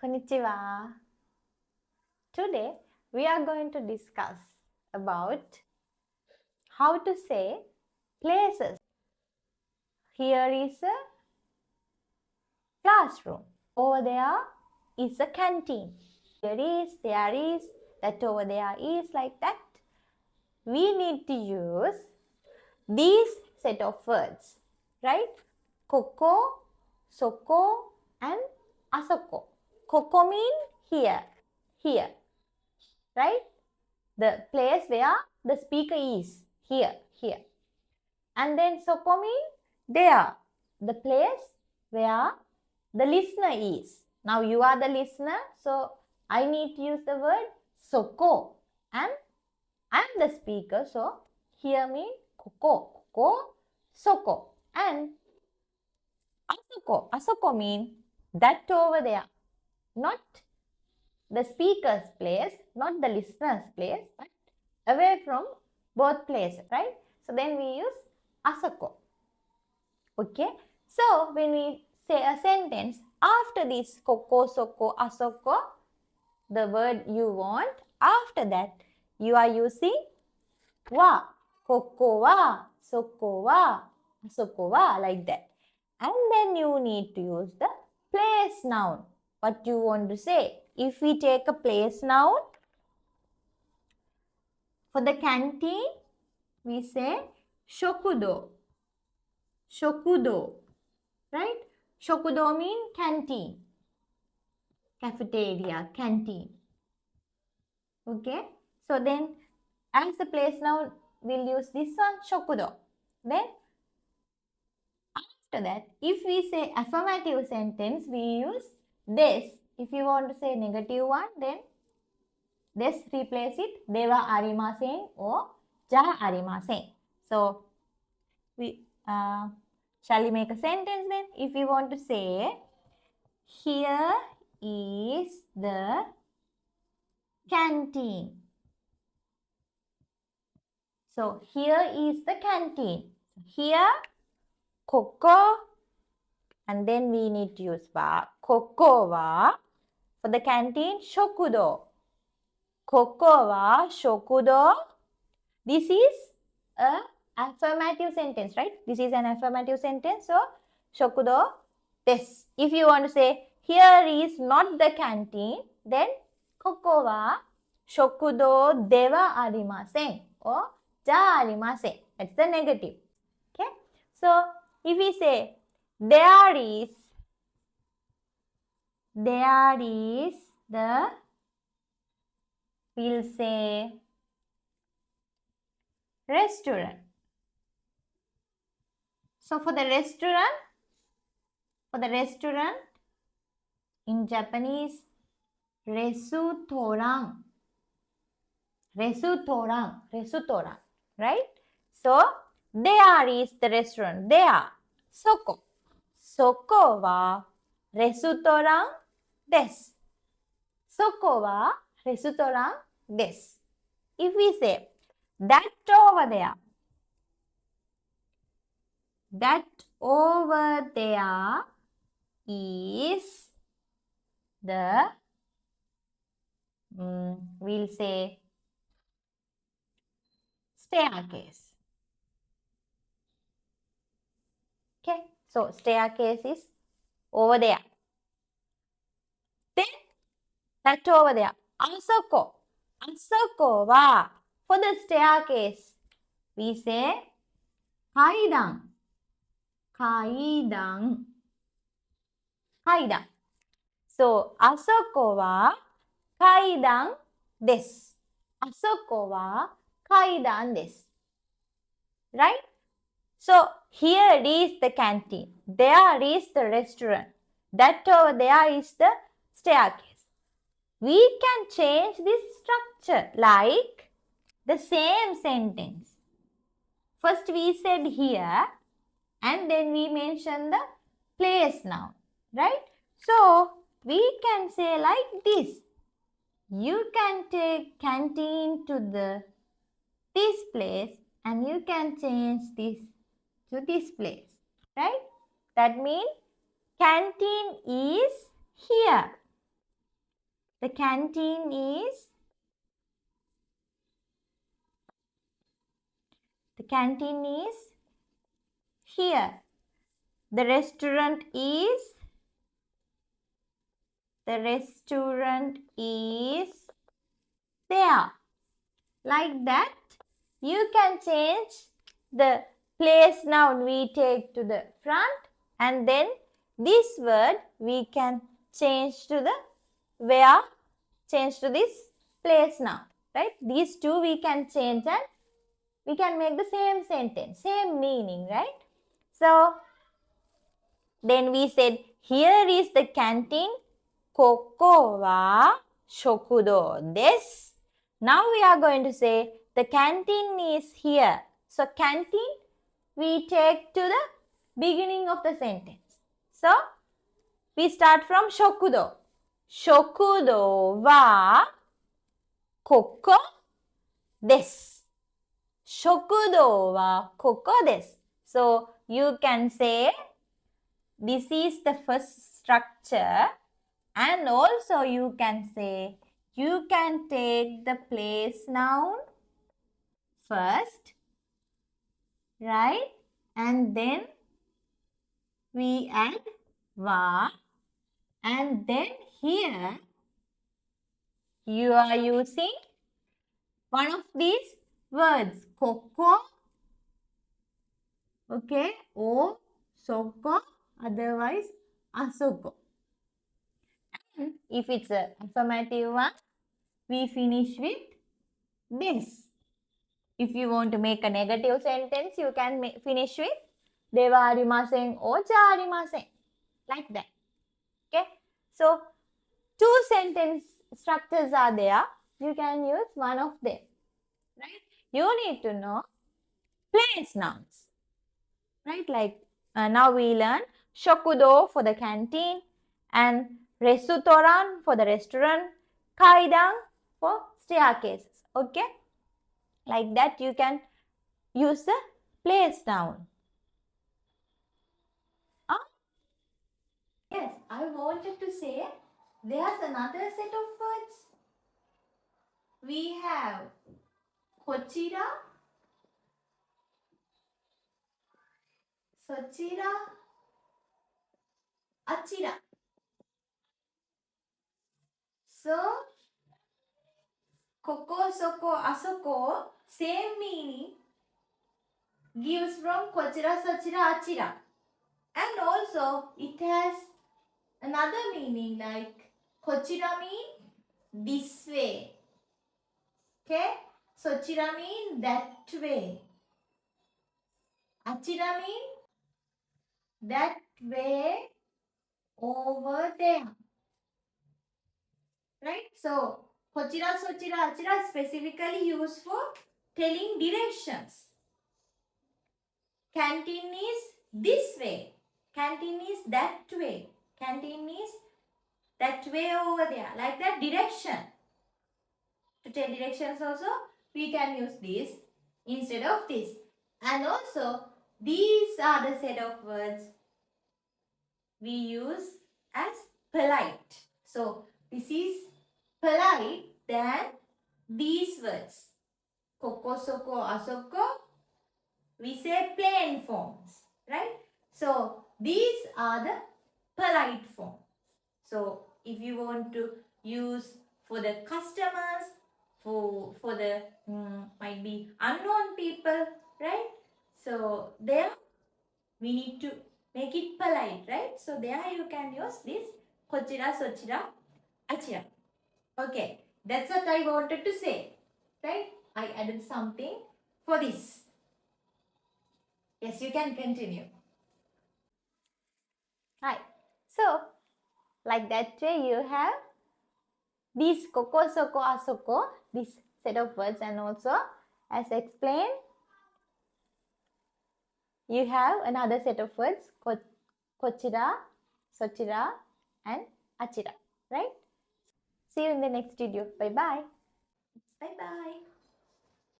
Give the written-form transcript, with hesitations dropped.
Konnichiwa. Today we are going to discuss about how to say places. Here is a classroom. Over there is a canteen. Here is, there is, that over there is, like that. We need to use these set of words, right? Koko, soko and asoko. Koko mean here, here, right? The place where the speaker is, here, here. And then soko mean there, the place where the listener is. Now you are the listener, so I need to use the word soko. And I am the speaker, so here mean koko, koko, soko. And asoko, asoko mean that over there, not the speaker's place, not the listener's place, but away from both places, right? So then we use asoko. Okay. So when we say a sentence, after this koko, soko, asoko, the word you want, after that you are using wa. Koko wa, soko wa, asoko wa, like that. And then you need to use the place noun. What you want to say? If we take a place noun, for the canteen, we say shokudo. Shokudo, right? Shokudo mean canteen, cafeteria, canteen. Okay, so then as the place noun, we'll use this one, shokudo. Then after that, if we say affirmative sentence, we use des. If you want to say negative one, then des replace it, deva arimasen or ja arimasen. So we shall we make a sentence then? If we want to say, here is the canteen. So here is the canteen. Here, koko, and then we need to use wa. Koko wa, for the canteen, shokudo. Koko wa shokudo. This is a affirmative sentence, right? This is an affirmative sentence. So, shokudo desu. If you want to say, here is not the canteen, then koko wa shokudo dewa arimasen or ja arimasen. That's the negative. Okay. So, if we say, there is the, we'll say, restaurant. So for the restaurant, in Japanese, resutoran, right? So there is the restaurant, there, soko. Soko wa restaurant desu. Soko wa restaurant desu. If we say, that over there is the, we'll say, staircase. Okay, so staircase is over there. Then that over there, asoko. Asoko wa, for the staircase, we say kaidan. So, asoko wa kaidan desu. Asoko wa kaidan desu. Right? So, here is the canteen. There is the restaurant. That over there is the staircase. We can change this structure like the same sentence. First we said here and then we mentioned the place noun, right? So, we can say like this. You can take canteen to this place and you can change this to this place, right? That means canteen is here. The canteen is here. The restaurant is there. Like that, you can change the place noun we take to the front, and then this word we can change to the where, change to this place noun, right? These two we can change and we can make the same sentence, same meaning, right? So then we said, here is the canteen. Koko wa shokudo desu. Now we are going to say the canteen is here. So canteen we take to the beginning of the sentence. So we start from shokudo. Shokudo wa koko desu. Shokudo wa koko desu. So you can say this is the first structure, and also you can say you can take the place noun first, right? And then we add wa, and then here you are using one of these words, koko, okay, or soko, otherwise asoko. And if it's an affirmative one, we finish with this. If you want to make a negative sentence, you can finish with deva arimasen or ja arimasen. Like that. Okay. So, two sentence structures are there. You can use one of them. Right. You need to know place nouns. Right. Like now we learn shokudo for the canteen and resutoran for the restaurant, kaidan for staircases. Okay. Like that you can use the place noun. Yes, I wanted to say there's another set of words. We have kochira, sochira, achira. So, koko, soko, asoko, same meaning gives from kochira, sochira, achira. And also it has another meaning like kochira mean this way. Okay? Sochira mean that way. Achira mean that way over there. Right? So, kochira, sochira, achira specifically used for telling directions. Canteen is this way. Canteen is that way. Canteen is that way over there. Like that direction. To tell directions also, we can use this instead of this. And also, these are the set of words we use as polite. So, this is polite than these words. Koko, soko, asoko, we say plain forms, right? So, these are the polite form. So, if you want to use for the customers, for the might be unknown people, right? So, there we need to make it polite, right? So, there you can use this kochira, sochira, achira. Okay, that's what I wanted to say, right? I added something for this. Yes, you can continue. Hi. So, like that way you have these koko, soko, asoko, this set of words, and also as explained, you have another set of words, kochira, sochira, and achira, right? See you in the next video. Bye-bye. Bye-bye.